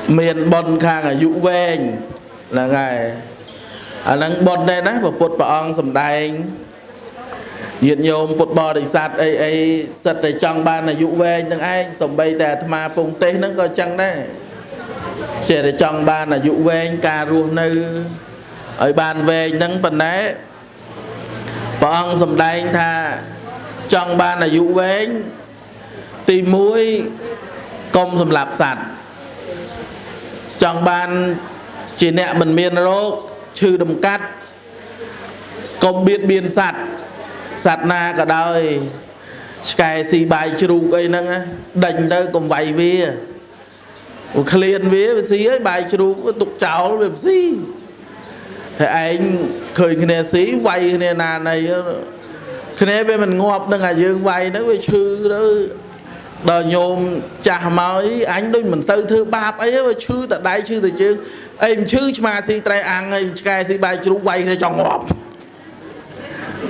miền bon khang ở dụ ven là ngày anh đang bon đây đó và bột bong sầm đai nhiệt nhôm bột bò để sạt ấy sạt để trong ban là dụ ven đừng ai sầm bay để tham ma phùng tê nó coi chăng đấy trẻ để trong ban là dụ ven cà ruộng nơi ở ban về nâng phần đấy bong sầm đai tha trong ban là dụ ven tìm muối công sầm lạp sạt trong ban chỉ nẹ mình miền rô chư đầm cắt công biết biên sạt sạt na cả đời cái xì bài chru cây nâng á đành tới cùng vay vía liền vía với xí ấy bài chru có tục cháu với xí thì anh khởi cái này xí vay cái này nà này cái này về mình ngọp nâng à dương vay nó với chư đó đời nhôm chả mới anh đôi mình tư thư bạp ấy mà chư tại đây chư từ chứ em chư mà si trai ăn ấy cái si bài chú quay ra cho ngọt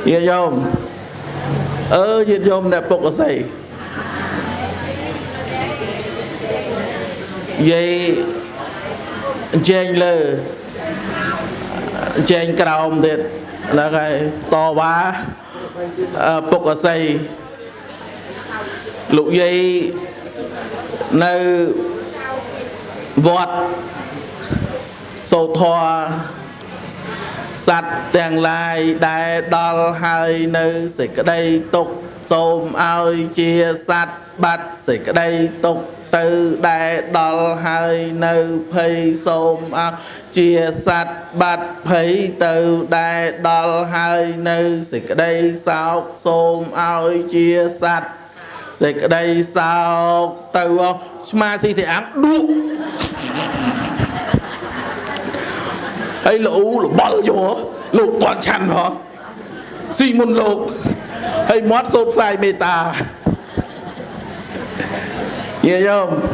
hiểu không nhiệt nhôm đẹp bộc ở đây vậy chênh lơ chênh cầu thiệt là cái to quá bộc ở đây lục dây nơi vọt sâu thoa sạch tiền lại đại đo hai nơi sẽ cái đây tục xôm ao chia sạch bắt sẽ cái đây tục từ đại đo hai nơi phây xôm ao chia sạch bắt phây từ đại đo hai nơi sẽ cái đây sao xôm ao chia sạch sẽ cái đây sao từ không mà si thì ám đuốc ấy lũ bol vô lục toàn chăn hả si môn lục hay mót sốt sai meta nghe không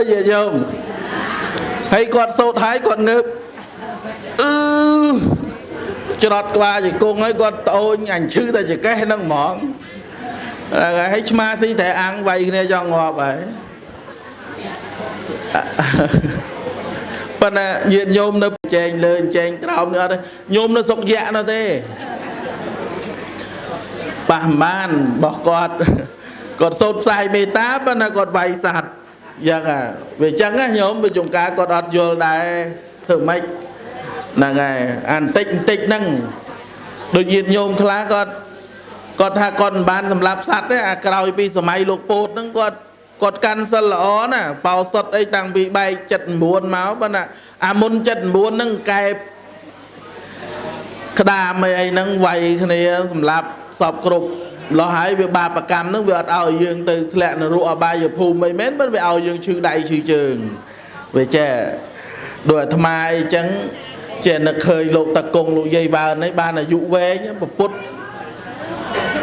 nghe không hay con sốt hái con ngớp cho đọt qua thì cô ấy con tôi ảnh chữ ta chỉ cái nâng món hay ma si thể ăn vậy này cho ngọt vậy phần nhiệt nhôm nó chèn lên chèn tròn nữa đây nhôm nó sọc dạ nó thế bà man bỏ còn sốt sai meta bên là còn bay sạt vâng à về trắng á nhóm về chúng cá còn đọt vô đại thử mấy là ngày ăn tích nâng đôi nhiệt nhôm khá con tha con ban sầm lạp sạt đấy à cào pi sầm mai lục bột nâng con căn sân lõ nè bao sọt ấy đang bị bay chật buồn máu bên à muốn chật buồn nâng kẹp cái đà mày ấy nâng vay cái này sầm lạp sọp cục lo hái về ba bạc cam nâng về ao dương từ lẹ nó rụa ba giờ phù mấy mét vẫn về ao dương chữ đầy chữ trường về trẻ đuổi tham ai chẳng trẻ nó khơi lột tạc cùng lột dây vào lấy ba là dụ về nhá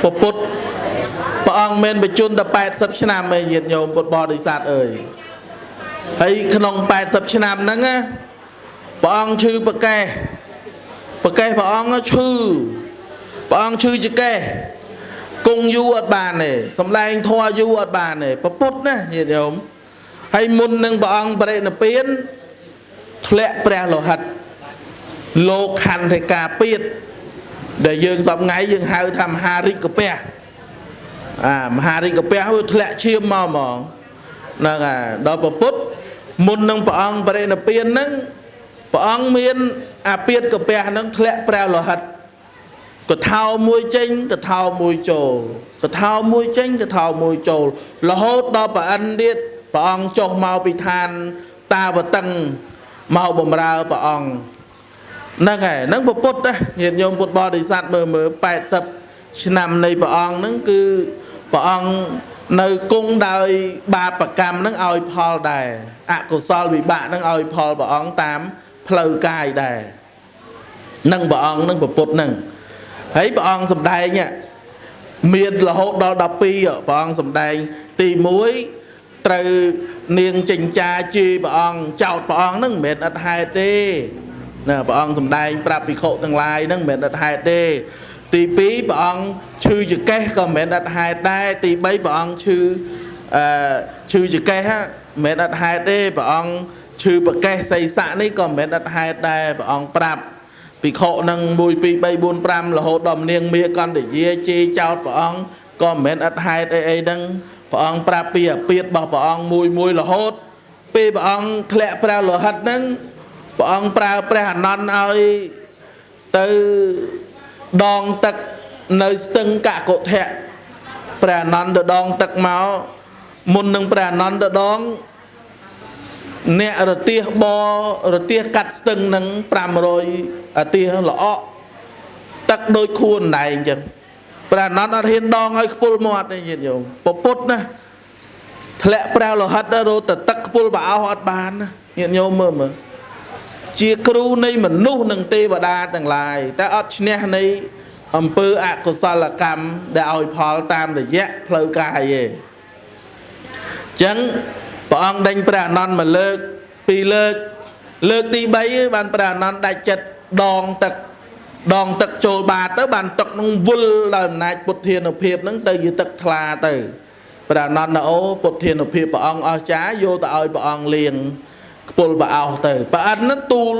bột bà ông men bị chôn tập 80 năm mày nhiệt nhôm bột bò đi sạt ơi hay khăn ông 80 năm nắng á bà ông chư bà kê bà ông nó chư chứ kê cùng du ở bàn này xong lại anh thoa du ở bàn này bà bút nè nhiệt nhôm hay môn nâng bà ông bà đây là biến lẹ bè lộ hạt lô khăn thì cả biết để dương sống ngay dương hai thăm Harry Copé Harry Copé hơi lẹ chiêm mò mỏng nâng đó bà bút môn nâng bà ông bà đây là biến nâng bà ông miên biết Copé nâng lẹ bè lộ hạt có thao mùi chênh có thao mùi trồ có thao mùi chênh có thao mùi trồ là hốt đó bà anh biết bà ông cho mau bị than ta và tăng mau bầm ra bà ông nâng nâng bà bút đó hiện nhôm bút bò đi sạt mờ 80 năm này bà ông nâng cứ bà ông nơi cung đời ba bà cam nâng oi Paul đài cô sol bị bạn nâng oi Paul bà ông 8 pleu cài đài nâng bà ông nâng bà bút nâng thấy bà ông sầm đai nha miền là hốt đó đọc pi ở bà ông sầm đai tì muối từ niên trình cha chi bà ông chào bà ông nâng mệt ở hai tê nè bà ông sầm đai prap bị khổ tương lai nâng mệt ở hai tê tì pí bà ông chư chữ cái còn mệt ở hai tay tì bấy bà ông chư chư cái ha មែនអត់ហេតុទេព្រះអង្គឈឺប្រកេះសីស័កនេះក៏មិនមែនអត់ហេតុដែរព្រះអង្គប្រាប់ភិក្ខុនឹង1 2 3 4 5រហូតដល់នាងមាកន្តយាជេរចោតព្រះអង្គក៏មិនមែនអត់ហេតុអីហ្នឹងព្រះអង្គប្រាប់ពីអាពាធរបស់ព្រះអង្គមួយរហូតពេលព្រះអង្គធ្លាក់ព្រះលោហិតហ្នឹងព្រះអង្គប្រើព្រះអានន្ទឲ្យទៅដងទឹកនៅស្ទឹងកកុធៈព្រះអានន្ទទៅដងទឹកមកមុននឹងព្រះអានន្ទទៅដងអ្នករទាសកាត់ស្ទឹងនឹង500អាទាសល្អក់ទឹកដូចខួនដែរអញ្ចឹងព្រះអានន្ទអត់ហ៊ានដងឲ្យខ្ពុលមាត់ទេញាតិញោមពុទ្ធណាធ្លាក់ព្រះលោហិតទៅរត់ទៅទឹកខ្ពុលបោអត់បានណាញាតិញោមមើលជាគ្រូនៃមនុស្សនិងទេវតាទាំងឡាយតែអត់ឈ្នះនៃអំពើអកុសលកម្មដែលឲ្យផលតាមរយៈផ្លូវកាយទេអញ្ចឹងព្រះអង្គដេញព្រះអានន្ទមកលើក2លើកទី3បានព្រះអានន្ទដាច់ចិត្តដងទឹកចូលបាតទៅបានទឹកនឹងវល់ដោយអំណាចពុទ្ធានុភាពហ្នឹងទៅជាទឹកថ្លាទៅព្រះអានន្ទអូពុទ្ធានុភាពព្រះអង្គអស្ចារ្យយកទៅឲ្យព្រះអង្គលាងខ្ពុលបោសទៅព្រះអិនហ្នឹងទូល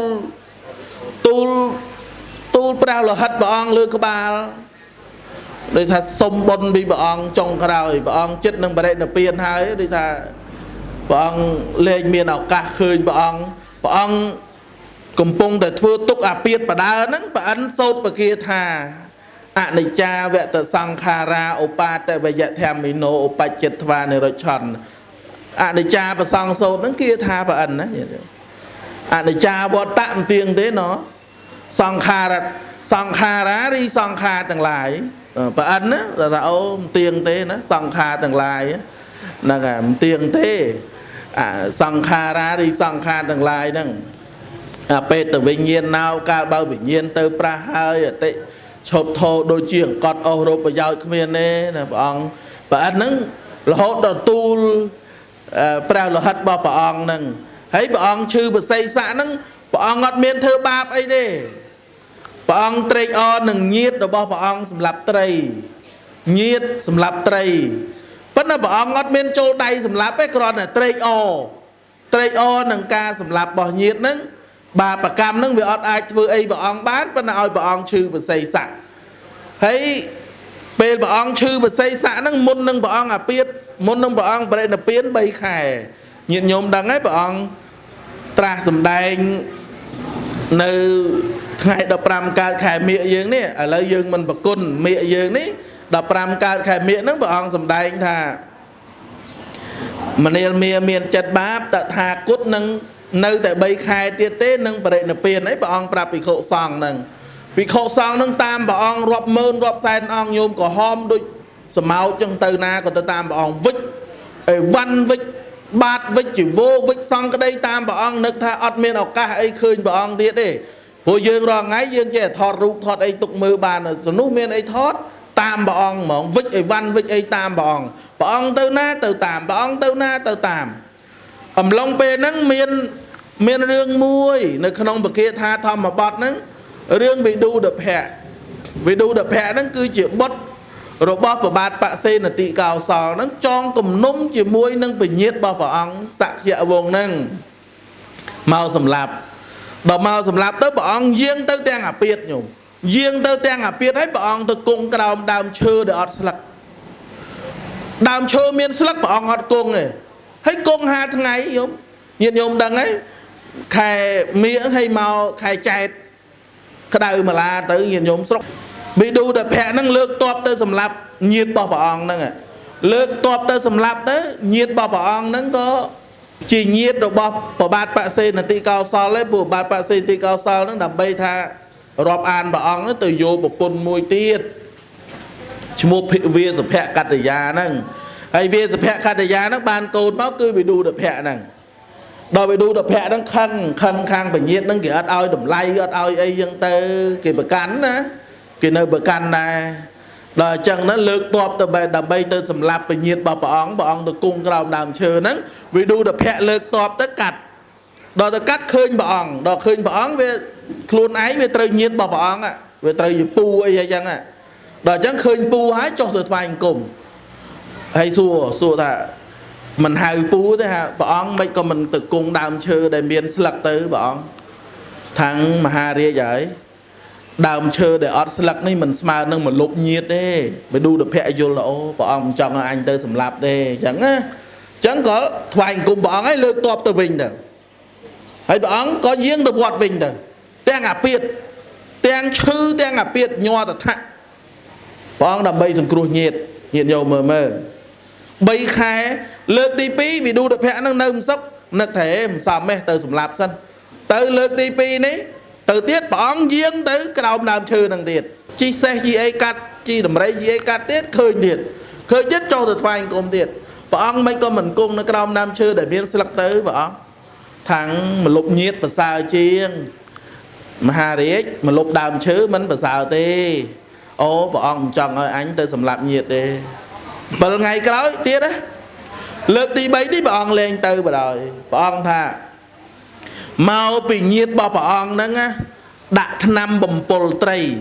ព្រះលោហិតព្រះអង្គលើក្បាលដូចថាសុំបុណ្យពីព្រះអង្គចុងក្រោយព្រះអង្គចិត្តនឹងបរិនិព្វានហើយដូចថាព្រះអង្គលែងមានឱកាសឃើញព្រះអង្គកំពុងតែធ្វើទុកអាពាធបដើហ្នឹងព្រះអិនសូត្របគាថាអនិច្ចាវតសង្ខារាឧបាទវយធម្មិណោឧបច្ចិត្វានិរច្ឆន្ទអនិច្ចាប្រសង្ឃសូត្រហ្នឹងគាថាព្រះអិនណាអនិច្ចាវតៈមិនទៀងទេណោះសង្ខារារីសង្ខារទាំងឡាយព្រះអិនណាថាអូមិនទៀងទេណាសង្ខារទាំងឡាយហ្នឹងហើយមិនទៀងទេសង្ខារារីសង្ខារទាំងឡាយហ្នឹងអាពេតវិញ្ញាណណៅកាលបើវិញ្ញាណទៅប្រះហើយអតិឈប់ធោដូចជាអង្កត់អស់រោគប្រយោជន៍គ្មានទេណាព្រះអង្គព្រះអិនហ្នឹងរហូតដល់ទូលព្រះលោហិតរបស់ព្រះអង្គហ្នឹងហើយព្រះអង្គឈឺបស័យស័កហ្នឹងព្រះអង្គអត់មានធ្វើបាបអីទេព្រះអង្គត្រេកអរនឹងញាតិរបស់ព្រះអង្គសម្រាប់ត្រីញាតិសម្រាប់ត្រីប៉ុន្តែព្រះអង្គអត់មានចូលដៃសម្រាប់ទេគ្រាន់តែត្រេកអរនឹងការសម្លាប់របស់ញាតិហ្នឹងបាបកម្មហ្នឹងវាអត់អាចធ្វើអីព្រះអង្គបានប៉ុន្តែឲ្យព្រះអង្គឈឺបស័យស័កហើយពេលព្រះអង្គឈឺបស័យស័កហ្នឹងមុននឹងព្រះអង្គអាពាធមុននឹងព្រះអង្គបរិនិព្វាន3ខែញាតិញោមដឹងហើយព្រះអង្គត្រាស់សម្ដែងនៅថ្ងៃ15កើតខែមិញយើងនេះឥឡូវយើងមិនប្រគុណមិញយើងនេះ15កើតខែមិញហ្នឹងព្រះអង្គសម្ដែងថាមនាលមានចិត្តបាបតថាគតនឹងនៅតែ3ខែទៀតទេនឹងបរិនិព្វានអីព្រះអង្គប្រាប់ភិក្ខុសង្ឃហ្នឹងភិក្ខុសង្ឃហ្នឹងតាមព្រះអង្គរាប់ម៉ឺនរាប់សែនអង្គញោមក៏ហមដូចសមោចចឹងទៅណាក៏ទៅតាមព្រះអង្គវិចអីវ៉ាន់វិចបាតវិចជីវោវិចសង្ឃក្តីតាមព្រះអង្គនឹកថាអត់មានឱកាសអីឃើញព្រះអង្គទៀតទេព្រោះយើងរាល់ថ្ងៃយើងចេះថតរូបថតអីទុកមើលបានសំនោះមានអីថតតាមព្រះអង្គហ្មងវិចអីវ៉ាន់វិចអីតាមព្រះអង្គទៅណាទៅតាមព្រះអង្គទៅណាទៅតាមអំឡុងពេលហ្នឹងមានរឿងមួយនៅក្នុងបគាថាធម្មបទហ្នឹងរឿងវិឌូដភៈហ្នឹងគឺជាបុត្ររបស់ប្របាទបសេនតិកោសលហ្នឹងចងគំនុំជាមួយនឹងពញាតរបស់ព្រះអង្គសក្យវង្សហ្នឹងមកសម្លាប់ដល់មកសម្លាប់ទៅព្រះអង្គយាងទៅទាំងអាពាធញោមយាងទៅទាំងអាពាធហើយព្រះអង្គទៅគង់ក្រោមដើមឈើដែលអត់ស្លឹកដើមឈើមានស្លឹកព្រះអង្គអត់គង់ទេហើយគង់5ថ្ងៃញោមញាតិញោមដឹងហើយខែមៀហើយមកខែចែកក្តៅម្លាទៅញាតិញោមស្រុកវិឌូតភៈហ្នឹងលើកតបទៅសម្លាប់ញាតិរបស់ព្រះអង្គហ្នឹងលើកតបទៅសម្លាប់ទៅញាតិរបស់ព្រះអង្គហ្នឹងក៏ជាញាតិរបស់ប្របាទបសេនតិកោសលឯងព្រោះបាទបសេនតិកោសលហ្នឹងដើម្បីថារាប់អានព្រះអង្គហ្នឹងទៅយកប្រពន្ធមួយទៀតឈ្មោះវាសភៈកតយាហ្នឹងហើយវាសភៈកតយាហ្នឹងបានកូនមកគឺវិឌូតភៈហ្នឹងដល់វិឌូតភៈហ្នឹងខឹងខាងពញាតហ្នឹងគេអត់ឲ្យតម្លៃអត់ឲ្យអីចឹងទៅគេប្រកាន់ណាគេនៅប្រកាន់ដែរដល់អញ្ចឹងទៅលើកតបទៅដើម្បីទៅសម្លាប់ពញាតរបស់ព្រះអង្គទៅគង់ក្រោមដើមឈើហ្នឹងវិឌូតភៈលើកតបទៅកាត់ដល់ទៅកាត់ឃើញព្រះអង្គដល់ឃើញព្រះអង្គវាខ្លួនឯងវាត្រូវញាតរបស់ព្រះអង្គវាត្រូវជាពូអីចឹងដល់អញ្ចឹងឃើញពូហើយចុះទៅថ្វាយអង្គមហើយសួរថា mình hào pú thế ha bọn mấy con mình tự cung đàm chơ để miền sạc tới bọn thằng mà hà ria vậy đàm chơ để ọt sạc này mình smile nâng mình lục nhiệt đấy mới đu được phe vô lỗ bọn cho anh tới sầm lạp đây chẳng có thoại cùng bọn ấy lược tọp từ vinh đâu hay bọn có giếng được vọt vinh đâu tên à biệt tên chư tên à biệt nho thật thạnh bọn đầm bây dừng cua nhiệt nhiệt nhiều mờ bây khai lược tí pi vì đu được phe nâng nâng sốc nực thể xòm mê từ sầm lạp sân từ lược tí pi ní từ tiết bọn giếng tới cái đầu làm chư năng tiệt chi xe chi ấy cắt chi đầm rây chi ấy cắt tiết khơi nhiệt khơi nhất cho từ thoại cùng tiệt bọn mấy con mình cung nó cái đông nam chưa để biến sạc tới bọn thằng mà lục nhiệt và sao chiêng mà hà riết mà lục đàm chứ mình và sao tê ô bọn chọn ơi anh tới sầm lạp nhiệt đi bởi ngày cái đó tiết á lượt tí bấy đi bọn lên từ bà đời bọn thà mau bị nhiệt bỏ bọn nâng á đã năm bầm bồn trầy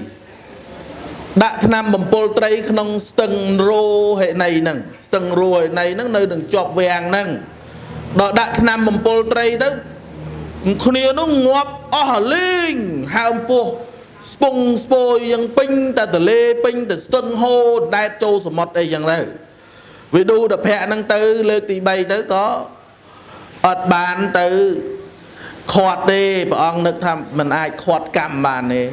đã năm bầm bồn trầy không từng rô hệ này nâng từng rồi này nó nơi đừng chọp vàng nâng đó đã năm bầm bồn trầy đó con yêu nó ngọp linh hàm po spung spôi yang pin ta từ lê pin từ từng hô đại châu sầm mót đây chẳng đây vì đu đập hẹ năng tư lê tì bay tới có ọt bàn từ khọt đi bọn nước thầm mình ai khọt cầm bàn này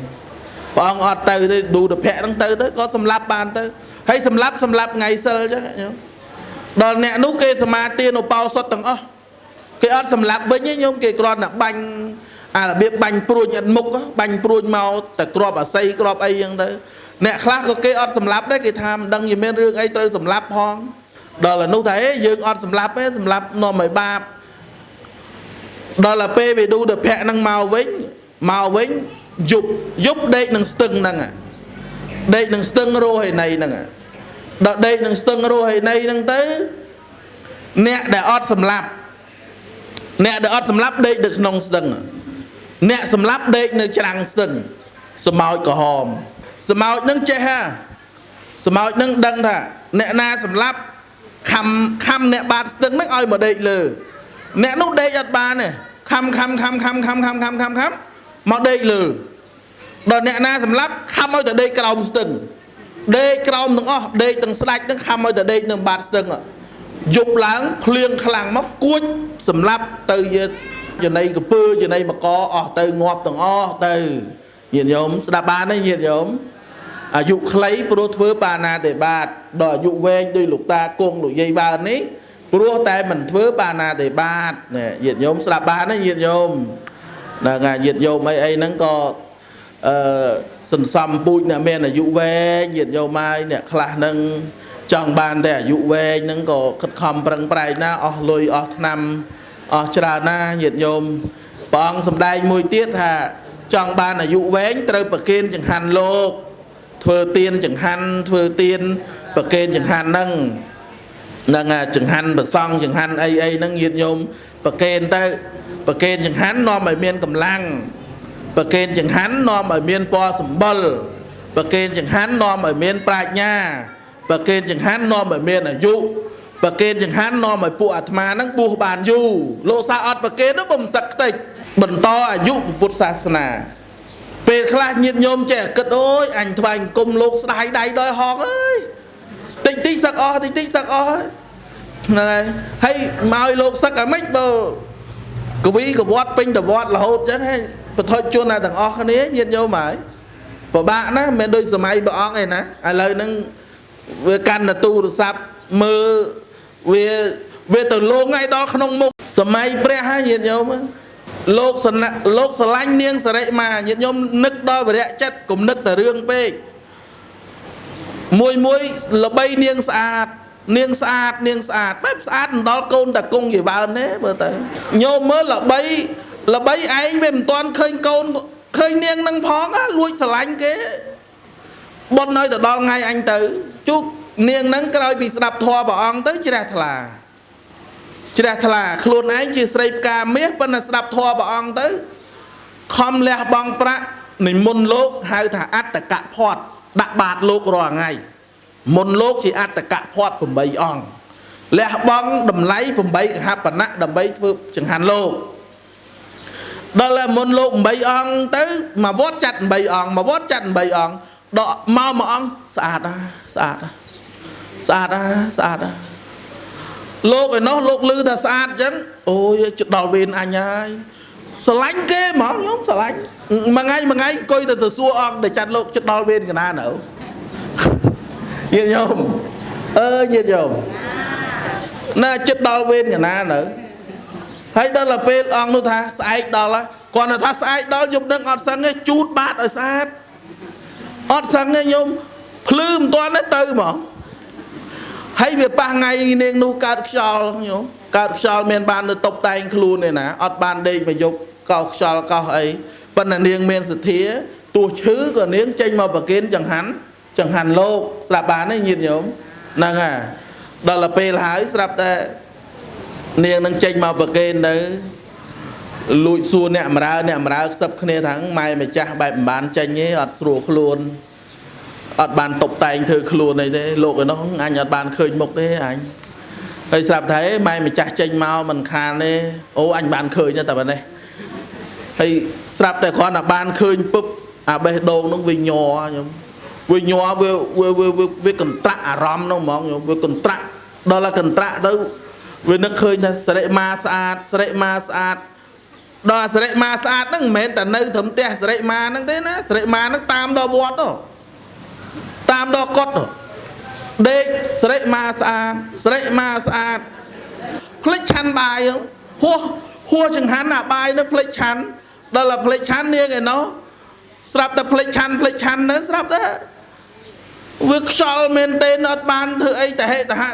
bọn ọt từ đu đập hẹ năng tư tới có xâm lap bàn tới hay xâm lap ngày sơ chứ đó nè nút kê xâm ma tiên nó bao xuất tầng cái ọt xâm lap với nhé nhung kê con là bánh là biết bánh pruôn nhận mục bánh pruôn màu tại crop ở xây crop ấy như thế nè khác có cái ọt xâm lap đấy cái tham đăng gì mấy rương ấy tới xâm lap hoang đó là nút thấy dương ọt xâm lap nó mới ba đó là p về đu được hẹ năng màu vĩnh giúp đây nâng stưng nâng đây nâng stưng rô hay này nâng đó đây nâng stưng rô hay này nâng tới nè để ọt xâm lap đây được nông stưng nè xâm lap đây nâng trăng stưng xâm màu có hòm xâm màu nâng chê ha xâm màu nâng đăng thà nè na xâm lap khăm nè bát stưng nâng oi mà đây lừ nè nút đây ọt ba nè khăm mà đây lừ đó nè na xâm lap khăm oi từ đây còng stưng đây còng nâng đây từng slide nâng khăm oi từ đây nâng bát stưng dục lãng khliêng khlang móc cuốn xâm lap từ giờ này cái pơ giờ này mà có từ ngọt từng từ nhiệt nhóm đa ba đấy nhiệt nhóm dục lấy pro thưa bà na để bà đòi dục về đôi lục ta cùng lục dây ba ní pro tay mình thưa bà na để ba nè nhiệt nhóm đa ba đấy nhiệt nhóm là ngày nhiệt nhóm mấy ấy nó có sần xăm bụi nè men là dục về nhiệt nhóm mai nè khla nâng chọn bàn để dụ về những có khất khom prang prai na lôi năm trà na nhiệt nhôm bọn sầm đai mùi tiết hà chọn bàn là dụ về trời bậc kiên chẳng hành lô thừa tiên chẳng hành thừa tiên bậc kiên chẳng hành nâng nâng chẳng hành bậc xong chẳng hành ai nâng nhiệt nhôm bậc kiên tới bậc kiên chẳng hành nó mày miên cầm lăng bậc kiên chẳng hành nó mày miên po sầm bol bậc kiên chẳng hành nó mày miên prai nha bà kênh chẳng hắn nó bởi miền ở dụ bà kênh chẳng hắn nó bởi phụ mà nâng bùa bàn dụ lô xa ọt bà kênh nó bầm sạc tịch bần to ở dụ bụt xa sà bề khá nhiệt nhôm trẻ cất ôi ảnh thoành cùng lô xa đáy đôi hòn ơi tích tích sạc này hay màu lô sạc ở mách bờ có ví có vót pinh đờ vót là hộp chắc hay bà thôi chuôn này thằng khá ní nhiệt nhôm mãi và bạn á mẹ đôi sờ máy bà ong này ná ai lời nâng về căn là tu được sắp mơ về từ lô ngay đó không mục sớm mai pre hai nhiệt nhôm lô sờ lanh niêng sờ đấy mà nhiệt nhôm nức đo về đấy chất cùng nức từ riêng pe mùi là bay niêng sạt bếp sạt đó côn đặc cung gì vào đấy bữa tới nhôm mới là bay anh bên toàn khơi côn khơi niêng năng phóng á lui sờ lanh kế bọn nơi từ đó ngay anh tử chút niềng nắng cái đôi bị đập thò vào ông tới chỉ ra thà luôn ấy chỉ xây ca miết bên là đập thò vào ông tới không lẽ bong pra mình môn lốp hai thà ắt tất cả phọt đặt bạt lốp rồi ngay môn lốp chỉ ắt tất cả phọt của mấy ông លះបង់តម្លៃ8កហបណៈដើម្បីធ្វើចង្ហាន់លោកដល់មុនលោក8អង្គទៅមកវត្តចាត់8អង្គមកវត្តចាត់8អង្គដកមកមួយអង្គស្អាតស្អាតស្អាតស្អាតលោកឯនោះលោកលឺថាស្អាតអញ្ចឹងអូយជិតដល់វេនអញហើយស្រឡាញ់គេហ្មងខ្ញុំស្រឡាញ់មួយថ្ងៃអង្គុយទៅសួរអង្គដែលចាត់លោកជិតដល់វេនកណានៅញាតិញោមញាតិញោមណាជិតដល់វេនកណានៅហើយដល់ពេលអង្គនោះថាស្អែកដល់ហើយគាត់ថាស្អែកដល់យប់នឹងអត់សឹងទេជូតបាតឲ្យស្អាតអត់សឹងទេញោមភ្លឺមិនទាន់ទេទៅហ្មងហើយវាប៉ះថ្ងៃនាងនោះកើតខ្យល់ញោមកើតខ្យល់មានបានទៅតុបតែងខ្លួនទេណាអត់បានដេកមកយប់កោសខ្យល់កោសអីប៉ុន្តែនាងមានសទ្ធាទោះឈឺក៏នាងចេញមកប្រគេនចង្ហាន់លោកស្រាប់បានទេញាតិញោមហ្នឹងហើយដល់ពេលហើយស្រាប់តែនាងនឹងចេញមកប្រគេនទៅលួចសួរអ្នកអំរើខ្សឹបគ្នាថាម៉ែម្ចាស់បែបមិនបានចេញទេអត់ស្រួលខ្លួនអត់បានតុបតែងធ្វើខ្លួនអីទេលោកឯនោះអញអត់បានឃើញមុខទេអញហើយស្រាប់តែម៉ែម្ចាស់ចេញមកមិនខានទេអូអញបានឃើញតែប៉ុណ្ណេះហើយស្រាប់តែគ្រាន់តែបានឃើញពឹបអាបេះដូងនោះវាញ័រខ្ញុំវាញ័រវាកន្ត្រាក់អារម្មណ៍នោះហ្មងខ្ញុំវាកន្ត្រាក់ដល់តែកន្ត្រាក់ទៅវានឹកឃើញថាសិរិមាស្អាតដល់សិរិមាស្អាតហ្នឹងមិនមែនតែនៅត្រឹមផ្ទះសិរិមាហ្នឹងទេណាសិរិមាហ្នឹងតាមដល់វត្តតាមដល់កុដិដេកសិរិមាស្អាតភ្លេចឆាន់បាយហួសចង្ហាន់អាបាយនោះភ្លេចឆាន់ដល់តែភ្លេចឆាន់នាងឯនោះស្រាប់តែភ្លេចឆាន់ទៅស្រាប់តែវាខ្យល់មែនទេអត់បានធ្វើអីតហេតហៈ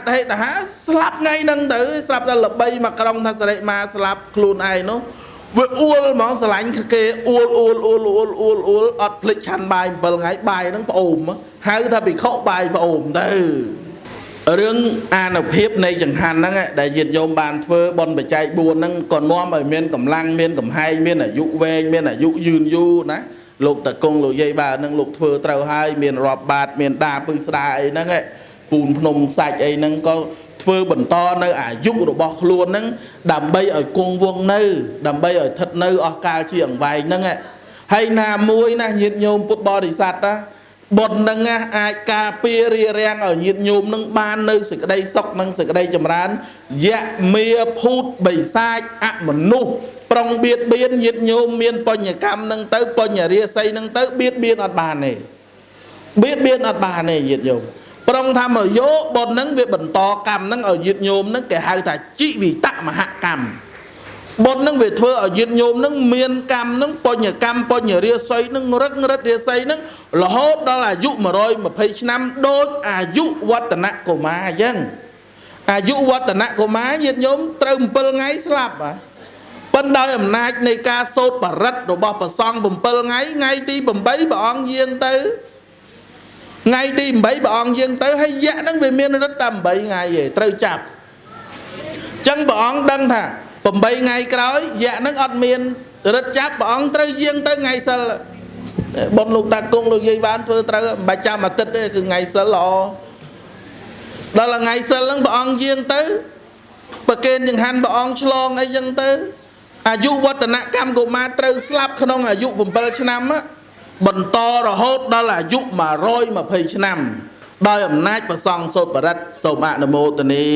ស្លាប់ថ្ងៃហ្នឹងទៅស្រាប់តែល្បីមកក្រុងថាសិរិមាស្លាប់ខ្លួនឯងនោះវាអួលហ្មងស្រឡាញ់គេអួលអត់ភ្លេចឆាន់បាយ7ថ្ងៃបាយហ្នឹងប្អូនហៅថាភិក្ខុបាយប្អូនទៅរឿងអានុភាពនៃចង្ហាន់ហ្នឹងដែលញាតិញោមបានធ្វើបុណ្យបច្ច័យ4ហ្នឹងក៏នាំឲ្យមានកម្លាំងមានកំហែងមានអាយុវែងមានអាយុយឺនយូរណាលោកតកុងលោកយាយបាទហ្នឹងលោកធ្វើត្រូវហើយមានរាប់បាតមានដាពឹស្ដាអីហ្នឹងពូនភ្នំសាច់អីហ្នឹងក៏ធ្វើបន្តនៅអាយុរបស់ខ្លួនហ្នឹងដើម្បីឲ្យគង់វង្សនៅដើម្បីឲ្យស្ថិតនៅអស់កាលជាអង្វែងហ្នឹងហើយណាមួយណាញាតិញោមពុទ្ធបរិស័ទណាបុណ្យហ្នឹងអាចការពាររារាំងឲ្យញាតិញោមនឹងបាននៅសេចក្តីសុខនិងសេចក្តីចម្រើនយៈមាភូតបិសាចអមនុស្សប្រុងបៀតបៀនញាតិញោមមានបញ្ញកម្មហ្នឹងទៅបញ្ញរាសីហ្នឹងទៅបៀតបៀនអត់បានទេញាតិញោមប្រុងថាមកយកបុណ្យហ្នឹងវាបន្តកម្មហ្នឹងឲ្យញាតិញោមហ្នឹងគេហៅថាជីវិតមហកម្មបុណ្យហ្នឹងវាធ្វើឲ្យញាតិញោមហ្នឹងមានកម្មហ្នឹងបញ្ញកម្មបញ្ញរាសីហ្នឹងរឹករាសីហ្នឹងរហូតដល់អាយុ120ឆ្នាំដូចអាយុវឌ្ឍនកុមារអញ្ចឹងអាយុវឌ្ឍនកុមារញាតិញោមត្រូវ7ថ្ងៃស្លាប់ប៉ុន្តែដោយអំណាចនៃការសូត្របរិត្តរបស់ព្រះសង្ឃ7ថ្ងៃទី8ព្រះអង្គយាងទៅថ្ងៃទី8ព្រះអង្គយាងទៅហើយយៈហ្នឹងវាមានរិទ្ធតែ8ថ្ងៃឯងត្រូវចាប់អញ្ចឹងព្រះអង្គដឹងថា8ថ្ងៃក្រោយយៈហ្នឹងអត់មានរិទ្ធចាប់ព្រះអង្គត្រូវយាងទៅថ្ងៃសិលបុណ្យលោកតាគង់លោកយាយបានធ្វើត្រូវមិនបាច់ចាំអាទិត្យទេគឺថ្ងៃសិលល្អដល់ថ្ងៃសិលហ្នឹងព្រះអង្គយាងទៅប្រគេនចង្ហាន់ព្រះអង្គឆ្លងអីចឹងទៅអាយុវឌ្ឍនកម្មកុមារត្រូវស្លាប់ក្នុងអាយុ7ឆ្នាំបន្តរហូតដល់អាយុ120ឆ្នាំដោយអំណាចព្រះសង្ឃសូត្របរិត្តសូមអនុមោទនា